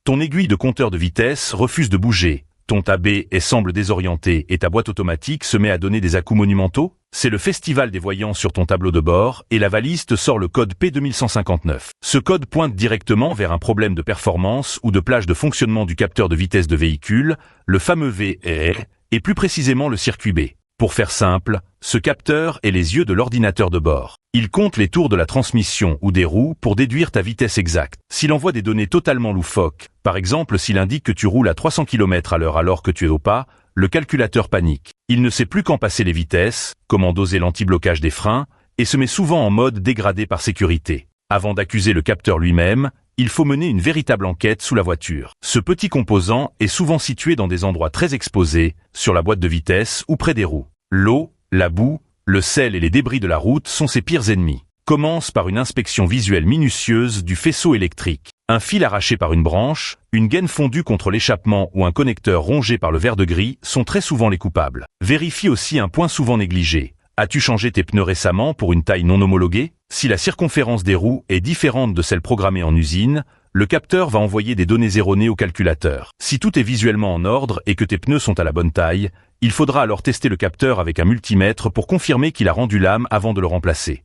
Ton aiguille de compteur de vitesse refuse de bouger, ton ABS semble désorienté et ta boîte automatique se met à donner des à-coups monumentaux? C'est le festival des voyants sur ton tableau de bord et la valise te sort le code P2159. Ce code pointe directement vers un problème de performance ou de plage de fonctionnement du capteur de vitesse de véhicule, le fameux VR, et plus précisément le circuit B. Pour faire simple, ce capteur est les yeux de l'ordinateur de bord. Il compte les tours de la transmission ou des roues pour déduire ta vitesse exacte. S'il envoie des données totalement loufoques, par exemple s'il indique que tu roules à 300 km/h alors que tu es au pas, le calculateur panique. Il ne sait plus quand passer les vitesses, comment doser l'anti-blocage des freins, et se met souvent en mode dégradé par sécurité. Avant d'accuser le capteur lui-même, il faut mener une véritable enquête sous la voiture. Ce petit composant est souvent situé dans des endroits très exposés, sur la boîte de vitesse ou près des roues. L'eau, la boue, le sel et les débris de la route sont ses pires ennemis. Commence par une inspection visuelle minutieuse du faisceau électrique. Un fil arraché par une branche, une gaine fondue contre l'échappement ou un connecteur rongé par le verre de gris sont très souvent les coupables. Vérifie aussi un point souvent négligé. As-tu changé tes pneus récemment pour une taille non homologuée? Si la circonférence des roues est différente de celle programmée en usine, le capteur va envoyer des données erronées au calculateur. Si tout est visuellement en ordre et que tes pneus sont à la bonne taille, il faudra alors tester le capteur avec un multimètre pour confirmer qu'il a rendu l'âme avant de le remplacer.